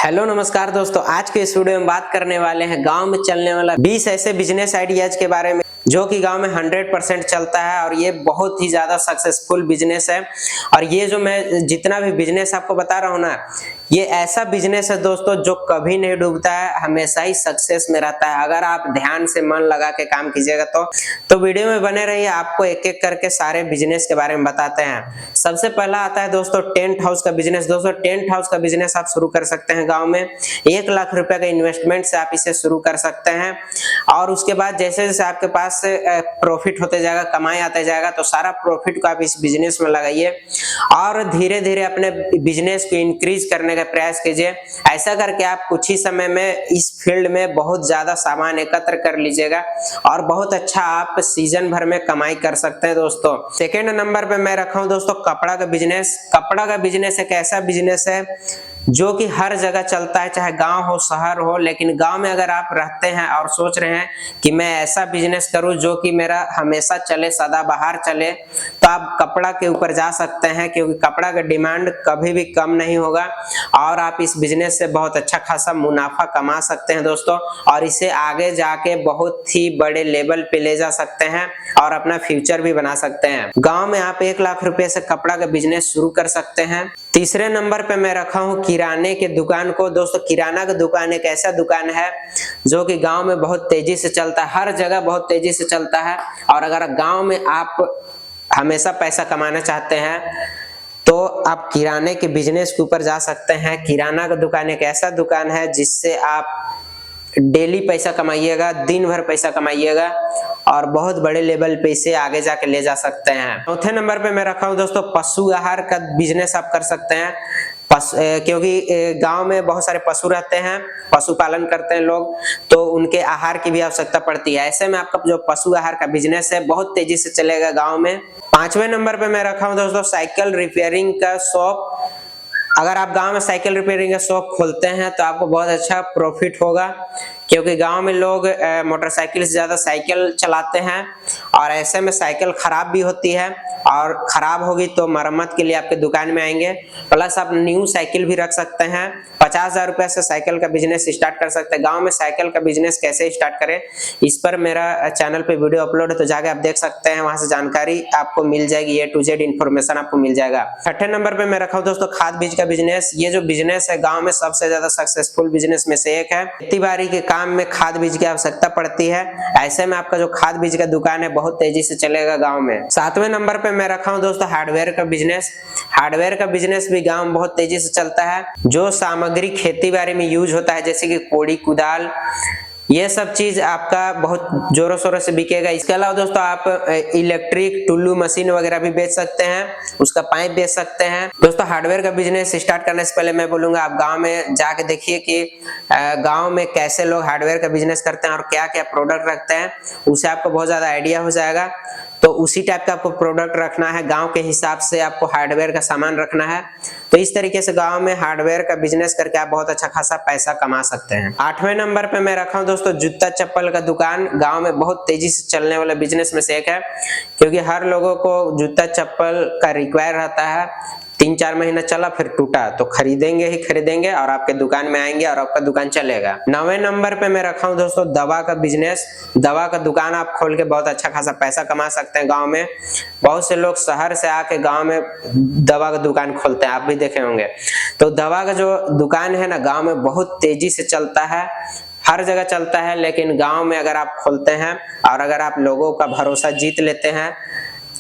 Hello नमस्कार दोस्तों, आज के इस वीडियो में बात करने वाले हैं गांव में चलने वाला 20 ऐसे बिजनेस आइडियाज के बारे में जो कि गांव में 100% चलता है और ये बहुत ही ज्यादा सक्सेसफुल बिजनेस है। और ये जो मैं जितना भी बिजनेस आपको बता रहा हूँ ना, ये ऐसा बिजनेस है दोस्तों जो कभी नहीं डूबता है, हमेशा ही सक्सेस में रहता है। अगर आप ध्यान से मन लगा के काम कीजिएगा तो वीडियो में बने रहिए, आपको एक एक करके सारे बिजनेस के बारे में बताते हैं। सबसे पहला आता है दोस्तों टेंट हाउस का बिजनेस। दोस्तों टेंट हाउस का बिजनेस आप शुरू कर सकते हैं गांव में। 1 लाख रुपए का इन्वेस्टमेंट से आप इसे शुरू कर सकते हैं और उसके बाद जैसे जैसे आपके पास प्रॉफिट होते जाएगा, कमाई आते जाएगा, तो सारा प्रॉफिट को आप इस बिजनेस में लगाइए और धीरे धीरे अपने बिजनेस को इंक्रीज करने का प्रयास कीजिए। ऐसा करके आप कुछ ही समय में इस फील्ड में बहुत ज्यादा सामान एकत्र कर लीजिएगा और बहुत अच्छा आप सीजन भर में कमाई कर सकते हैं। दोस्तों सेकेंड नंबर पे मैं रखा हूं दोस्तों कपड़ा का बिजनेस। कपड़ा का बिजनेस एक ऐसा बिजनेस है जो कि हर जगह चलता है, चाहे गांव हो शहर हो। लेकिन गांव में अगर आप रहते हैं और सोच रहे हैं कि मैं ऐसा बिजनेस करूं जो कि मेरा हमेशा चले, सदाबहार चले, तो आप कपड़ा के ऊपर जा सकते हैं, क्योंकि कपड़ा का डिमांड कभी भी कम नहीं होगा और आप इस बिजनेस से बहुत अच्छा खासा मुनाफा कमा सकते हैं दोस्तों। और इसे आगे जाके बहुत ही बड़े लेवल पे ले जा सकते हैं और अपना फ्यूचर भी बना सकते हैं। गांव में आप 1 लाख रुपए से कपड़ा का बिजनेस शुरू कर सकते हैं। तीसरे नंबर पे मैं रखा हूं किराने के दुकान को। दोस्तों किराना का दुकान एक ऐसा दुकान है जो कि गांव में बहुत तेजी से चलता है, हर जगह बहुत तेजी से चलता है। और अगर गांव में आप हमेशा पैसा कमाना चाहते हैं तो आप किराने के बिजनेस के ऊपर जा सकते हैं। किराना का दुकान एक ऐसा दुकान है जिससे आप डेली पैसा कमाइएगा, दिन भर पैसा कमाइएगा और बहुत बड़े लेवल पे इसे आगे जाके ले जा सकते हैं। चौथे नंबर पे मैं रखा हूं दोस्तों पशु आहार का बिजनेस आप कर सकते हैं। क्योंकि गांव में बहुत सारे पशु रहते हैं, पशुपालन करते हैं लोग, तो उनके आहार की भी आवश्यकता पड़ती है। ऐसे में आपका जो पशु आहार का बिजनेस है बहुत तेजी से चलेगा गांव में। पांचवें नंबर पे मैं रखा हूं दोस्तों साइकिल रिपेयरिंग का शॉप। अगर आप गांव में साइकिल रिपेयरिंग का शॉप खोलते हैं तो आपको बहुत अच्छा प्रॉफिट होगा, क्योंकि गांव में लोग मोटरसाइकिल से ज्यादा साइकिल चलाते हैं और ऐसे में साइकिल खराब भी होती है और खराब होगी तो मरम्मत के लिए आपके दुकान में आएंगे। प्लस आप न्यू साइकिल भी रख सकते हैं। 50,000 रुपए से साइकिल का बिजनेस स्टार्ट कर सकते हैं। गांव में साइकिल का बिजनेस कैसे स्टार्ट करें, इस पर मेरा चैनल पे वीडियो अपलोड है, तो जाके आप देख सकते हैं, वहां से जानकारी आपको मिल जाएगी, A to Z इन्फॉर्मेशन आपको मिल जाएगा। छठे नंबर पे मैं रखा हूं दोस्तों खाद बीज का बिजनेस। ये जो बिजनेस है गांव में सबसे ज्यादा सक्सेसफुल बिजनेस में से एक है। खेती बाड़ी के काम में खाद बीज की आवश्यकता पड़ती है, ऐसे में आपका जो खाद बीज का दुकान है बहुत तेजी से चलेगा गांव में। सातवें नंबर पे मैं रखा हूं दोस्तों हार्डवेयर का बिजनेस। हार्डवेयर का बिजनेस भी गांव में बहुत तेजी से चलता है। जो सामग्री खेती बाड़ी में यूज होता है, जैसे कि कोड़ी, कुदाल, ये सब चीज आपका बहुत जोरों शोरों से बिकेगा। इसके अलावा दोस्तों आप इलेक्ट्रिक टुल्लू मशीन वगैरह भी बेच सकते हैं, उसका पाइप बेच सकते हैं। दोस्तों हार्डवेयर का बिजनेस स्टार्ट करने से पहले मैं बोलूंगा आप गांव में जाके देखिए कि गांव में कैसे लोग हार्डवेयर का बिजनेस करते हैं और क्या क्या प्रोडक्ट रखते हैं, उससे आपको बहुत ज्यादा आइडिया हो जाएगा। तो उसी टाइप का आपको प्रोडक्ट रखना है, गांव के हिसाब से आपको हार्डवेयर का सामान रखना है। तो इस तरीके से गांव में हार्डवेयर का बिजनेस करके आप बहुत अच्छा खासा पैसा कमा सकते हैं। 8वें नंबर पे मैं रखा हूं दोस्तों जूता चप्पल का दुकान। गांव में बहुत तेजी से चलने वाला बिजनेस में से एक है, क्योंकि हर लोगों को जूता चप्पल का रिक्वायर रहता है। 3-4 महीना चला फिर टूटा तो खरीदेंगे ही खरीदेंगे और आपके दुकान में आएंगे और आपका दुकान चलेगा। 9वें नंबर पे मैं रखा हूं दोस्तों दवा का बिजनेस। दवा का दुकान आप खोल के बहुत अच्छा खासा पैसा कमा सकते हैं गांव में। बहुत से लोग शहर से आके गांव में दवा का दुकान खोलते हैं, आप भी देखे होंगे। तो दवा का जो दुकान है ना, गांव में बहुत तेजी से चलता है, हर जगह चलता है। लेकिन गांव में अगर आप खोलते हैं और अगर आप लोगों का भरोसा जीत लेते हैं,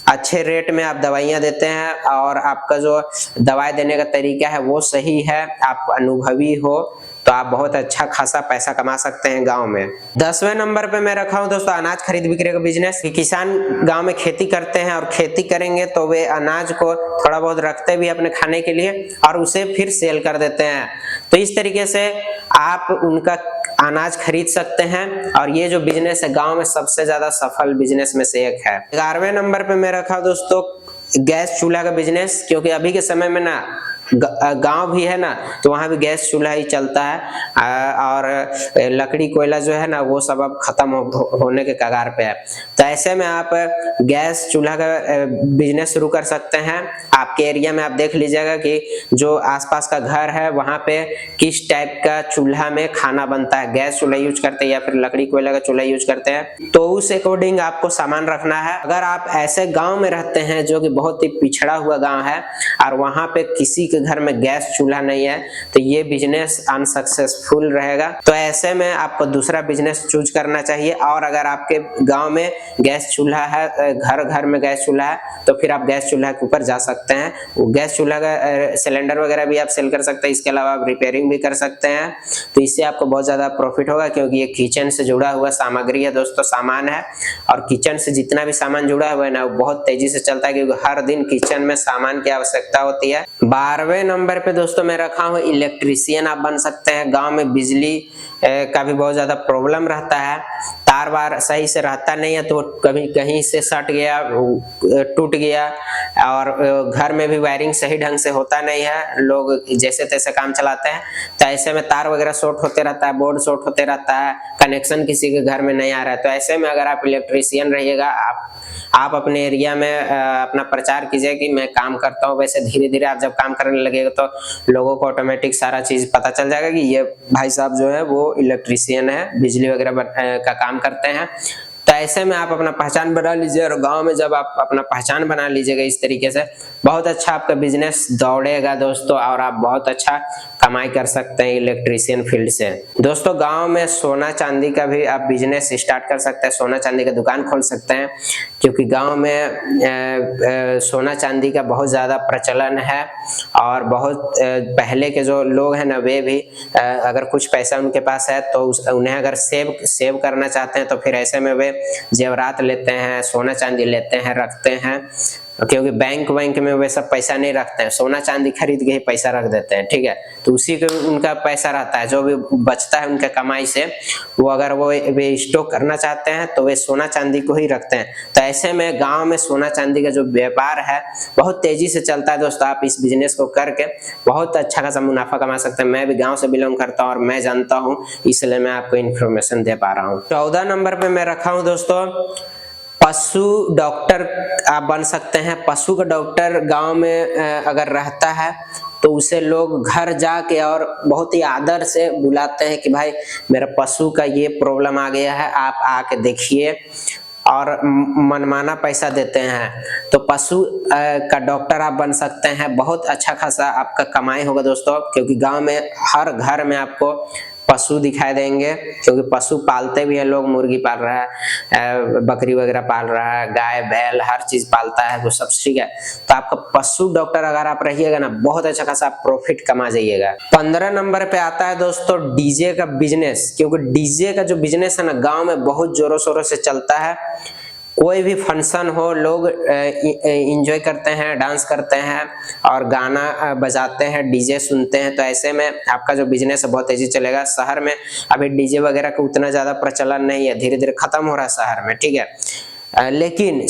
अच्छे रेट में आप दवाइयां देते हैं और आपका जो दवाई देने का तरीका है वो सही है, आप अनुभवी हो, तो आप बहुत अच्छा खासा पैसा कमा सकते हैं गांव में। 10वें नंबर पे मैं रखा हूं दोस्तों अनाज खरीद बिक्री का बिजनेस। किसान गांव में खेती करते हैं और खेती करेंगे तो वे अनाज को थोड़ा बहुत रखते भी अपने खाने के लिए और उसे फिर सेल कर देते हैं। तो इस तरीके से आप उनका अनाज खरीद सकते हैं और ये जो बिजनेस है गांव में सबसे ज्यादा सफल बिजनेस में से एक है। 11वें नंबर पे मैं रखा दोस्तों गैस चूल्हा का बिजनेस, क्योंकि अभी के समय में ना गांव भी है ना तो वहां भी गैस चूल्हा ही चलता है, और लकड़ी कोयला जो है ना वो सब अब खत्म होने के कगार पे है। तो ऐसे में आप गैस चूल्हा का बिजनेस शुरू कर सकते हैं। आपके एरिया में आप देख लीजिएगा कि जो आसपास का घर है वहां पे किस टाइप का चूल्हा में खाना बनता है, गैस चूल्हा यूज करते हैं या फिर लकड़ी कोयला का चूल्हा यूज करते हैं, तो उस अकॉर्डिंग आपको सामान रखना है। अगर आप ऐसे गांव में रहते हैं जो कि बहुत ही पिछड़ा हुआ गांव है और वहां पे किसी के घर में गैस चूल्हा नहीं है, तो ये बिजनेस अनसक्सेसफुल रहेगा। तो ऐसे में आपको दूसरा बिजनेस चूज करना चाहिए। और अगर आपके गांव में गैस चूल्हा है, घर घर में गैस चूल्हा है, तो फिर आप गैस चूल्हा के ऊपर जा सकते हैं। वो गैस चूल्हा का सिलेंडर वगैरह भी आप सेल कर सकते हैं। इसके अलावा आप रिपेयरिंग भी कर सकते हैं। तो इससे आपको बहुत ज्यादा प्रॉफिट होगा, क्योंकि ये किचन से जुड़ा हुआ सामग्री है दोस्तों, सामान है। और किचन से जितना भी सामान जुड़ा हुआ है ना वो बहुत तेजी से चलता है, क्योंकि हर दिन किचन में सामान की आवश्यकता होती है। 12वें नंबर पे दोस्तों मैं रखा हूँ इलेक्ट्रीशियन आप बन सकते हैं। गांव में बिजली का भी बहुत ज्यादा प्रॉब्लम रहता है, तार वार सही से रहता नहीं है, तो कभी कहीं से सट गया, टूट गया, और घर में भी वायरिंग सही ढंग से होता नहीं है, लोग जैसे तैसे काम चलाते हैं। तो ऐसे में तार वगैरह शॉर्ट होते रहता है, बोर्ड शॉर्ट होते रहता है, कनेक्शन किसी के घर में नहीं आ रहा है। तो ऐसे में अगर आप इलेक्ट्रीशियन रहिएगा, आप अपने एरिया में अपना प्रचार कीजिए कि मैं काम करता हूँ। वैसे धीरे धीरे आप जब काम करने लगेगा तो लोगों को ऑटोमेटिक सारा चीज पता चल जाएगा कि ये भाई साहब जो है वो इलेक्ट्रीशियन है, बिजली वगैरह का काम करते हैं। तो ऐसे में आप अपना पहचान बना लीजिए, और गांव में जब आप अपना पहचान बना लीजिएगा इस तरीके से, बहुत अच्छा आपका बिजनेस दौड़ेगा दोस्तों, और आप बहुत अच्छा कमाई कर सकते हैं इलेक्ट्रीशियन फील्ड से। दोस्तों गांव में सोना चांदी का भी आप बिजनेस स्टार्ट कर सकते हैं, सोना चांदी का दुकान खोल सकते हैं, क्योंकि गांव में सोना चांदी का बहुत ज्यादा प्रचलन है। और बहुत पहले के जो लोग हैं ना वे भी अगर कुछ पैसा उनके पास है तो उन्हें अगर सेव करना चाहते हैं तो फिर ऐसे में वे जेवरात लेते हैं, सोना चांदी लेते हैं, रखते हैं, क्योंकि बैंक में वे सब पैसा नहीं रखते हैं, सोना चांदी खरीद के ही पैसा रख देते हैं। ठीक है, तो उसी के उनका पैसा रहता है, जो भी बचता है उनके कमाई से, वो अगर वे स्टॉक करना चाहते हैं तो वे सोना चांदी को ही रखते हैं। तो ऐसे में गांव में सोना चांदी का जो व्यापार है बहुत तेजी से चलता है दोस्तों। आप इस बिजनेस को करके बहुत अच्छा खासा मुनाफा कमा सकते हैं। मैं भी गाँव से बिलोंग करता हूँ और मैं जानता हूँ, इसलिए मैं आपको इन्फॉर्मेशन दे पा रहा हूँ। 14 नंबर पे मैं रखा हूँ दोस्तों पशु डॉक्टर आप बन सकते हैं। पशु का डॉक्टर गांव में अगर रहता है तो उसे लोग घर जाके और बहुत ही आदर से बुलाते हैं कि भाई मेरा पशु का ये प्रॉब्लम आ गया है, आप आके देखिए, और मनमाना पैसा देते हैं। तो पशु का डॉक्टर आप बन सकते हैं, बहुत अच्छा खासा आपका कमाई होगा दोस्तों, क्योंकि गांव में हर घर में आपको पशु दिखाई देंगे, क्योंकि पशु पालते भी है लोग, मुर्गी पाल रहा है, बकरी वगैरह पाल रहा है, गाय बैल हर चीज पालता है वो सब। ठीक है, तो आपका पशु डॉक्टर अगर आप रहिएगा ना बहुत अच्छा खासा प्रॉफिट कमा जाइएगा। 15 नंबर पे आता है दोस्तों डीजे का बिजनेस, क्योंकि डीजे का जो बिजनेस है ना गांव में बहुत जोरों शोरों से चलता है। कोई भी फंक्शन हो लोग एंजॉय करते हैं, डांस करते हैं और गाना बजाते हैं, डीजे सुनते हैं। तो ऐसे में आपका जो बिजनेस है बहुत तेजी चलेगा। शहर में अभी डीजे वगैरह का उतना ज्यादा प्रचलन नहीं है, धीरे धीरे खत्म हो रहा है शहर में। ठीक है, लेकिन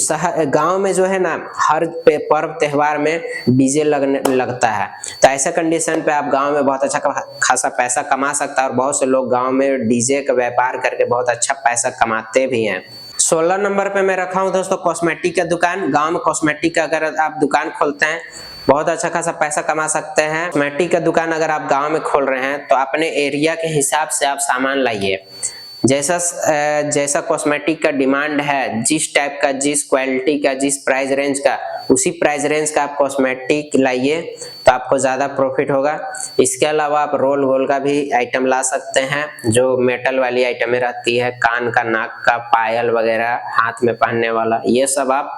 गांव में जो है ना हर पर्व त्योहार में डीजे लगता है। तो ऐसा कंडीशन पे आप गांव में बहुत अच्छा खासा पैसा कमा सकता है, और बहुत से लोग गांव में डीजे का व्यापार करके बहुत अच्छा पैसा कमाते भी हैं। 16 नंबर पे मैं रखा हूँ दोस्तों कॉस्मेटिक का दुकान। गांव में कॉस्मेटिक का अगर आप दुकान खोलते हैं बहुत अच्छा खासा पैसा कमा सकते हैं। कॉस्मेटिक का दुकान अगर आप गांव में खोल रहे हैं तो अपने एरिया के हिसाब से आप सामान लाइए। जैसा कॉस्मेटिक का डिमांड है, जिस टाइप का, जिस क्वालिटी का, जिस प्राइस रेंज का, उसी प्राइस रेंज का आप कॉस्मेटिक लाइए तो आपको ज्यादा प्रॉफिट होगा। इसके अलावा आप रोल गोल का भी आइटम ला सकते हैं, जो मेटल वाली आइटमें रहती है, कान का, नाक का, पायल वगैरह, हाथ में पहनने वाला, ये सब आप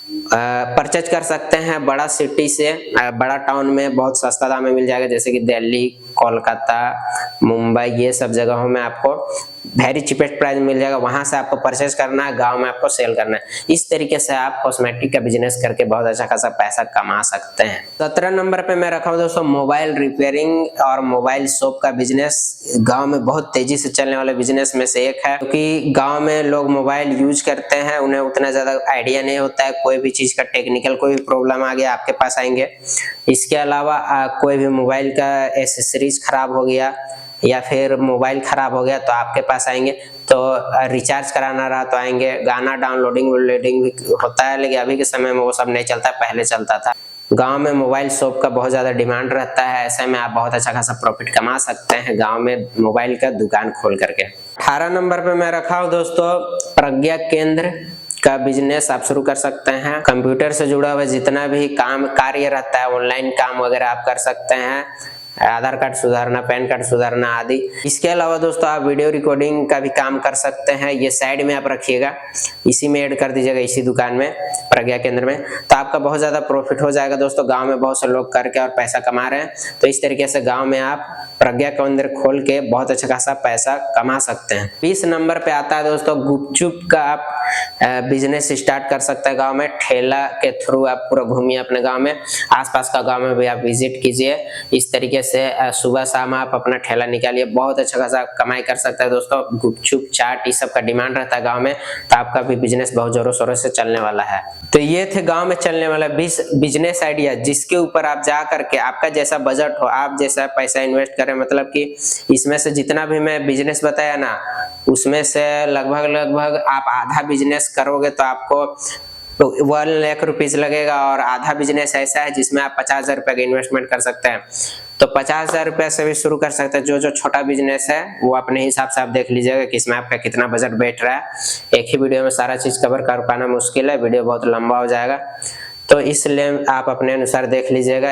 परचेज कर सकते हैं। बड़ा सिटी से, बड़ा टाउन में बहुत सस्ता दाम में मिल जाएगा, जैसे कि दिल्ली, कोलकाता, मुंबई, ये सब जगहों में आपको वेरी चीपेस्ट प्राइस मिल जाएगा, वहां से आपको परचेज करना है, गांव में आपको सेल करना है। इस तरीके से आप कॉस्मेटिक का बिजनेस करके बहुत अच्छा खासा पैसा कमा सकते हैं। 17 नंबर पे मैं रखा हूँ दोस्तों मोबाइल रिपेयरिंग और मोबाइल शॉप का बिजनेस। गांव में बहुत तेजी से चलने वाले बिजनेस में से एक है, क्योंकि गांव में लोग मोबाइल यूज करते हैं, उन्हें उतना ज्यादा आइडिया नहीं होता है। कोई भी चीज का टेक्निकल कोई भी प्रॉब्लम आ गया आपके पास आएंगे। इसके अलावा कोई भी मोबाइल का एसेसरीज खराब हो गया या फिर मोबाइल खराब हो गया तो आपके पास आएंगे। तो रिचार्ज कराना रहा तो आएंगे। गाना डाउनलोडिंग भी होता है, लेकिन अभी के समय में वो सब नहीं चलता, पहले चलता था। गांव में मोबाइल शॉप का बहुत ज्यादा डिमांड रहता है, ऐसे में आप बहुत अच्छा खासा प्रॉफिट कमा सकते हैं गांव में मोबाइल का दुकान खोल करके। 18 नंबर पे मैं रखा हूँ दोस्तों प्रज्ञा केंद्र का बिजनेस आप शुरू कर सकते हैं। कंप्यूटर से जुड़ा हुआ जितना भी काम कार्य रहता है, ऑनलाइन काम वगैरह आप कर सकते हैं, आधार कार्ड सुधारना, पैन कार्ड सुधारना आदि। इसके अलावा दोस्तों आप वीडियो रिकॉर्डिंग का भी काम कर सकते हैं। ये साइड में आप रखिएगा, इसी में ऐड कर दीजिएगा, इसी दुकान में प्रज्ञा केंद्र में, तो आपका बहुत ज्यादा प्रॉफिट हो जाएगा दोस्तों। गांव में बहुत से लोग करके और पैसा कमा रहे हैं, तो इस तरीके से गांव में आप प्रज्ञा केंद्र खोल के बहुत अच्छा खासा पैसा कमा सकते हैं। 20 नंबर पे आता है दोस्तों गुपचुप का आप बिजनेस स्टार्ट कर सकते हैं गांव में। ठेला के थ्रू आप पूरा घूमिए अपने गांव में, आसपास का गांव में भी आप विजिट कीजिए। इस तरीके से सुबह शाम आप अपना ठेला निकालिए, बहुत अच्छा खासा कमाई कर सकते हैं दोस्तों। गुपचुप चाट इस सब का डिमांड रहता है गांव में, तो आपका भी बिजनेस बहुत जोरों शोरों से चलने वाला है। तो ये थे गांव में चलने वाला 20 बिजनेस आइडिया, जिसके ऊपर आप जा करके आपका जैसा बजट हो, आप जैसा पैसा इन्वेस्ट करें, मतलब कि इसमें से जितना भी मैं बिजनेस बताया ना, उसमें से लगभग आप आधा बिजनेस करोगे तो आपको 1 लाख रुपीज लगेगा, और आधा बिजनेस ऐसा है जिसमें आप 50,000 रुपए का इन्वेस्टमेंट कर सकते हैं। तो 50,000 रुपए से भी शुरू कर सकते हैं। जो छोटा बिजनेस है वो अपने हिसाब से आप देख लीजिएगा कि इसमें आपका कितना बजट बैठ रहा है। एक ही वीडियो में सारा चीज कवर कर पाना मुश्किल है, वीडियो बहुत लंबा हो जाएगा, तो इसलिए आप अपने अनुसार देख लीजिएगा।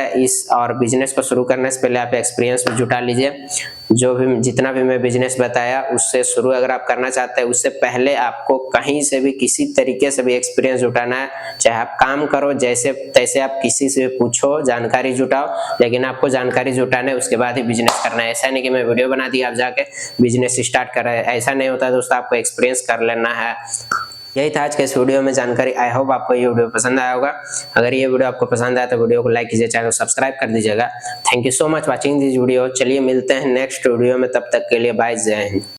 और बिजनेस को शुरू करने से पहले आप एक्सपीरियंस भी जुटा लीजिए। जो भी जितना भी मैं बिजनेस बताया उससे शुरू अगर आप करना चाहते हैं, उससे पहले आपको कहीं से भी किसी तरीके से भी एक्सपीरियंस जुटाना है। चाहे आप काम करो जैसे तैसे, आप किसी से पूछो, जानकारी जुटाओ, लेकिन आपको जानकारी जुटाना है, उसके बाद ही बिजनेस करना है। ऐसा नहीं कि मैं वीडियो बना दी आप जाके बिजनेस स्टार्ट कर रहे हैं, ऐसा नहीं होता दोस्तों। आपको एक्सपीरियंस कर लेना है। यही था आज के इस वीडियो में जानकारी। आई होप आपको ये वीडियो पसंद आया होगा। अगर ये वीडियो आपको पसंद आया तो वीडियो को लाइक कीजिए, चैनल को सब्सक्राइब कर दीजिएगा। Thank you so much watching this video. चलिए मिलते हैं नेक्स्ट वीडियो में, तब तक के लिए बाय, जय हिंद।